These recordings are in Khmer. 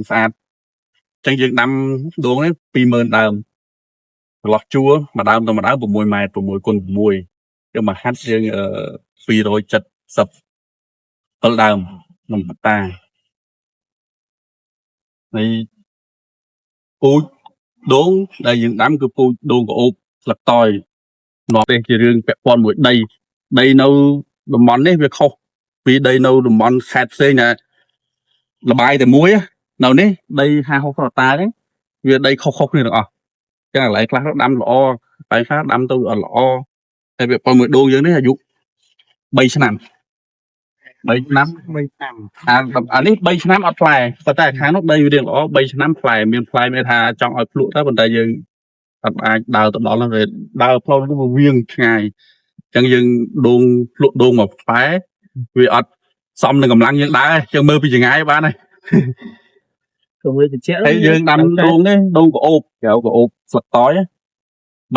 ស្អាតចឹងយើងដាំដួងនេះ 20000 ដើមចន្លោះជួរមួយដើមទៅមួយដើម 6 ម៉ែត្រ 6 គុណ 6 យើងមកហាត់យើង270 ដើមក្នុងបតាហើយពូជដូងដែលយើងដាំគឺពូជដូងក្អូបស្លឹកតយនាំពេលជារឿងពាក់ព័ន្ធមួយដីនៅតំបន់នេះវាខុសពីដីនៅតំបន់ខេត្តផ្សេងណាលបាយតែមួយនៅនេះដី50 ហិកតាហ្នឹងវាដីខុសគ្នាទាំងអស់ចឹងកន្លែងខ្លះដាំល្អតែខ្លះដាំទៅអត់ល្អតែវាប៉ុនមួយដូងយើងនេះអាយុ 3 ឆ្នាំអានេះ 3 ឆ្នាំអត់ផ្លែប៉ុន្តែខាងនោះដីវារៀងល្អ 3 ឆ្នាំផ្លែមានផ្លែមានថាចង់ឲ្យភ្លក់ទៅប៉ុន្តែយើងអត់អាចដើរទៅដល់ហ្នឹងដើរផ្លូវនោះវាងឆ្ងាយអញ្ចឹងយើងដូងភ្លក់ដូងមកផ្លែវាអត់សមនឹងកម្លាំងយើងដើរយើងមើលពីចម្ងាយបានហើយគឺវាតិចហើយយើងដាំដូងនេះដូងក្អូបក្រៅក្អូបស្លឹកតយ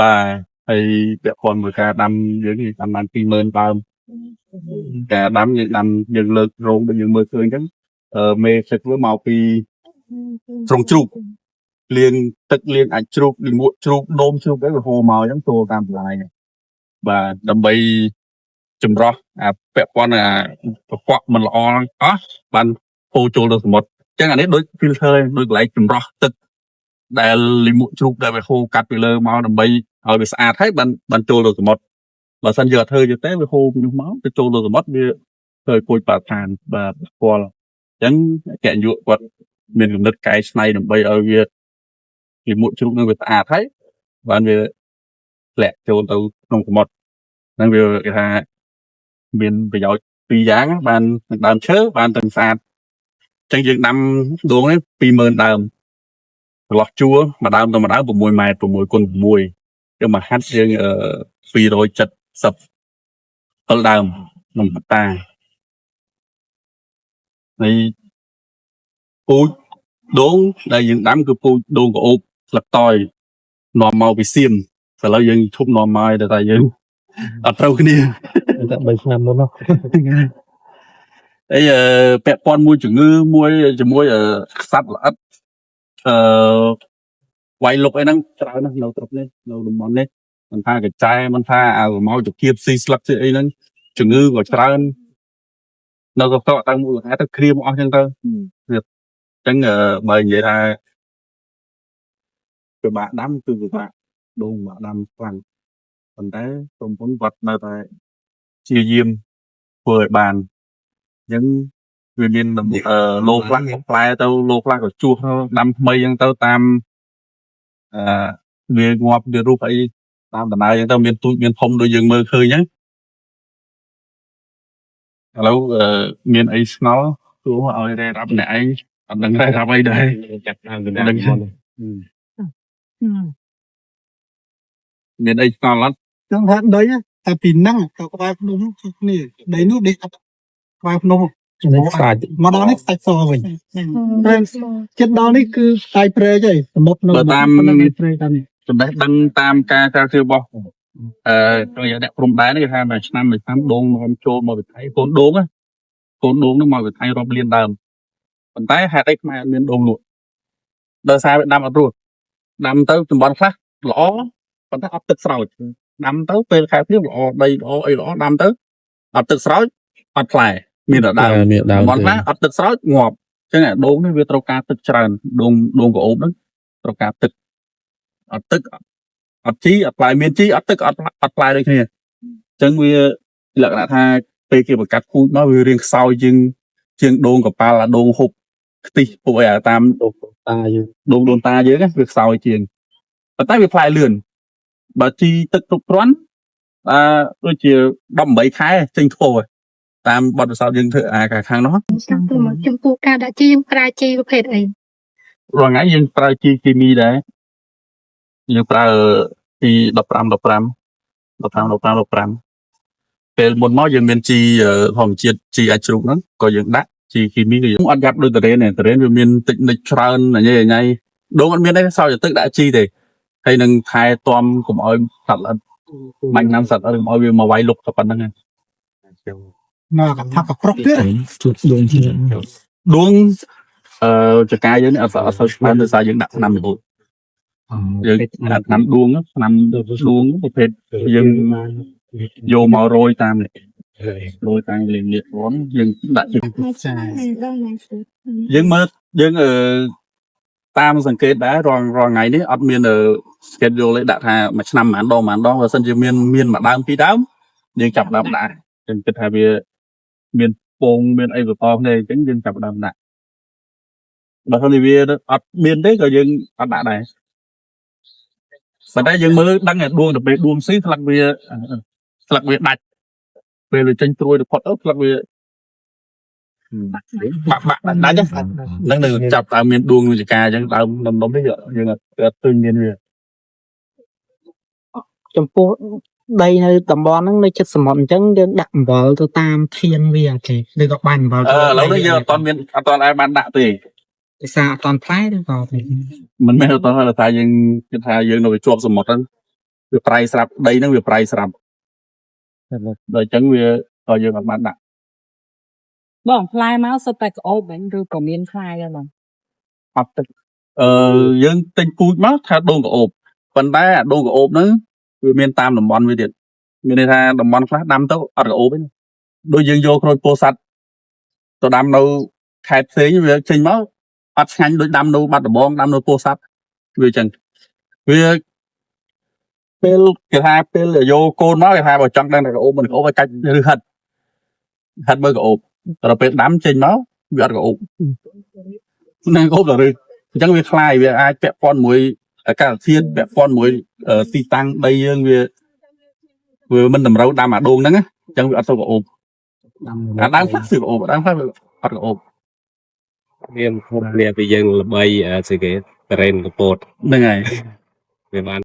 បាទហើយពាក់ព័ន្ធមួយការដាំយើងដាំបាន 20000 ដើមការដាំយើងលើករងដូចយើងមើលឃើញអញ្ចឹងមេផ្សិតវាមកពីត្រង់ជ្រូកលាងទឹកលាងអាចជ្រូកលាងមួកជ្រូកដូមជ្រូកអីវាហូរមកអញ្ចឹងចូលតាមបន្លាយបាទដើម្បីចម្រោះអាពាក់ព័ន្ធអាកខ្វក់មិនល្អអស់បានហូរចូលទៅសមុទ្រអញ្ចឹងអានេះដូច filter ដូចកន្លែងចម្រោះទឹកដែលលាងមួកជ្រូកដែលវាហូរកាត់ពីលើមកដើម្បីឲ្យវាស្អាតហើយបានចូលទៅសមុទ្របើសិនយើងអត់ធ្វើទេវាហូរពីនោះមកទៅចូលទៅសមុទ្រវាធ្វើឲ្យពូជបរិស្ថានបាទស្គាល់អញ្ចឹងកញ្ញុគាត់មានគំនិតកែច្នៃដើម្បីឲ្យវាលាងមួកជ្រូកនឹងវាស្អាតហើយបានវាធ្លាក់ចូលទៅក្នុងសមុទ្រហ្នឹងវាគេថាមានប្រយោជន៍ពីរយ៉ាងបានទាំងដើមឈើបានទាំងស្អាតអញ្ចឹងយើងដាំដួងនេះ 20000 ដើមចន្លោះជួរមួយដើមទៅមួយដើម 6 ម៉ែត្រ 6 គុណ 6យើងមកហាត់យើង270 ដើមក្នុងបតាហើយពូជដូងដែលយើងដាំគឺពូជដូងក្អូបស្លឹកតយនាំមកពីសៀមឥឡូវយើងឈប់នាំមកតែយើងអត់ត្រូវគ្នាតែ3 ឆ្នាំមុននោះហើយពាក់ព័ន្ធមួយជំងឺមួយជាមួយសត្វល្អិតវាយលុកអីហ្នឹងច្រើនណាស់នៅស្រុកនេះនៅតំបន់នេះមិនថាកញ្ចែមិនថាមកជគៀបស៊ីស្លឹកស៊ីអីហ្នឹងជំងឺក៏ច្រើននៅកកតាំងមួយខែទៅគ្រាមអស់ចឹងទៅវាអញ្ចឹងបើនិយាយថាពិបាកដាំគឺពិបាកដូងពិបាកដាំខ្លាំងប៉ុន្តែក្រុមហ៊ុនគាត់នៅតែព្យាយាមធ្វើឲ្យបានអញ្ចឹងវាមានលោខ្លះផ្លែទៅលោខ្លះក៏ជួសដាំថ្មីអញ្ចឹងទៅតាមវាងាប់វារុះអីតាមដំណើរអញ្ចឹងទៅមានទូចមានធំដូចយើងមើលឃើញហ្នឹងឥឡូវមានអីស្ងល់ទោះឲ្យរ៉េរាប់ម្នាក់ឯងអត់ដឹងរ៉េរាប់អីដែរចាប់ដើមទៅដឹងមានអីស្ងល់អត់ចង់ថាដីតែពីហ្នឹងទៅក្បែរភ្នំគ្នាដីនោះដីក្បែរភ្នំមកដល់នេះខ្សាច់សវិញចិត្តដល់នេះគឺខ្សាច់ព្រែកហើយសមុទ្រនៅតាមព្រែកតាមនេះចំណេះដឹងតាមការការធ្វើរបស់ទៅយកអ្នកព្រំដែនគេថាមួយឆ្នាំដូងនាំចូលមកវិថីកូនដូងនោះមកវិថីរាប់លានដើមប៉ុន្តែហេតុអីខ្មែរអត់មានដូងលក់ដោយសារវាដាំអត់រួចដាំទៅតំបន់ខ្លះល្អប៉ុន្តែអត់ទឹកស្រោចដាំទៅពេលខែភ្លៀងល្អដីល្អអីល្អដាំទៅអត់ទឹកស្រោចអត់ផ្លែមានតែដើមតំបន់ខ្លះអត់ទឹកស្រោចងាប់អញ្ចឹងដូងនេះវាត្រូវការទឹកច្រើនដូងក្អូបហ្នឹងត្រូវការទឹកអត់ជីអត់ផ្លែមានជីអត់ទឹកអត់ផ្លែដូចគ្នាអញ្ចឹងវាលក្ខណៈថាពេលគេបង្កាត់ពូជមកវារៀងខ្សោយជាងដូងកប៉ាល់អាដូងហុបខ្ទិះពុកអីអាតាមដូងដូនតាយើងវាខ្សោយជាងប៉ុន្តែវាផ្លែលឿនបើជីទឹកគ្រប់គ្រាន់ដូចជា18 ខែចេញធោតាមបទពិសោធន៍យើងធ្វើកាខាងនោះចំពោះការដាក់ជីយើងប្រើជីប្រភេទអីរាល់ថ្ងៃយើងប្រើជីគីមីដែរយើងប្រើពី15ពេលមុនមកយើងមានជីធម្មជាតិជីអាចជ្រូកហ្នឹងក៏យើងដាក់ជីគីមីក៏យើងអត់យ៉ាប់ដូចតរ៉េនវាមានតិចនិចច្រើនអញ៉ៃដូងអត់មានទេសោយទឹកដាក់ជីទេហើយនឹងខែតំកុំឲ្យសត្វល្អិតបាញ់ណាំសត្វល្អិតកុំឲ្យវាមកវាយលុកតែប៉ុណ្្នឹងណាកថាកប្រុកទៀតជួបដូង ចកាយើងអត់សូវបានដោយសារយើងដាក់ឆ្នាំរហូតយើងដាក់ឆ្នាំដួងប្រភេទយើងយកមករយតាមនេះរយតាមលេងនេះរនយើងដាក់យើងមើលយើងតាមសង្កេតដែររាល់ថ្ងៃនេះអត់មានschedule ទេដាក់ថាមួយឆ្នាំប៉ុន្មានដងបើសិនជាមានមួយដើមពីរដើមយើងចាប់ដើមដាក់យើងគិតថាវាមានពងមានអីបន្តគ្នាអញ្ចឹងយើងចាប់ដើមដាក់បើសិនជាវាអត់មានទេក៏យើងអត់ដាក់ដែរប៉ុន្តែយើងមើលដឹងតែដួងទៅពេលដួងស៊ីស្លឹកវាដាច់ពេលវាចេញត្រួយទៅផុតស្លឹកវាបាក់ដាច់ហ្នឹងនៅចាប់ដើមមានដួងវិជ្ជការអញ្ចឹងដើមនំនេះយើងអត់ឃើញមានវាចំពោះដីនៅតំបន់ហ្នឹងនៅចិត្តសមុទ្រអញ្ចឹងយើងដាក់អំបិលទៅតាមធាងវាទេឬក៏បាញ់អំបិលឥឡូវនេះយើងអត់ទាន់ឲ្យបានដាក់ទេភាសាអត់ទាន់ផ្លែឬក៏មិនមែនអត់ទាន់ហើយតែយើងគិតថាយើងនៅជាប់សមុទ្រហ្នឹងវាប្រៃស្រាប់ដីហ្នឹងវាប្រៃស្រាប់ដល់អញ្ចឹងវាក៏យើងអត់បានដាក់បងផ្លែមកសុទ្ធតែក្អូបវិញឬក៏មានផ្លែដែរបងអត់ទឹកយើងទិញពូជមកថាដូងក្អូបប៉ុន្តែអាដូងក្អូបហ្នឹងវាមានតាមតំបន់វាទៀតមានន័យថាតំបន់ខ្លះដាំទៅអត់ក្អូបទេដូចយើងយកក្រូចពោធិ៍សាត់ទៅដាំនៅខេត្តផ្សេងវាចេញមកអត់ឆ្ងាញ់ដូចដាំនៅបាត់ដំបងដាំនៅពោធិ៍សាត់វាអញ្ចឹងវាពេលគេថាពេលយកកូនមកគេថាបើចង់ដឹងថាក្អូបមិនក្អូបឲ្យកាច់ឬហិតមើលក្អូបដល់ពេលដាំចេញមកវាអត់ក្អូបនឹងក្អូបដល់ឬអញ្ចឹងវាคล้ายវាអាចពាក់ព័ន្ធមួយអាកាសធាតុពាក់ព័ន្ធមួយទីតាំងដីយើងវាមិនតម្រូវដាំអាដូងហ្នឹងអញ្ចឹងវាអត់ទៅក្អូបអាដើមខ្លះគឺក្អូបដើមខ្លះវាអត់ក្អូបមានភពគ្នាពីយើងល្បីស្អីគេតរ៉េនកពតហ្នឹងហើយវាបាន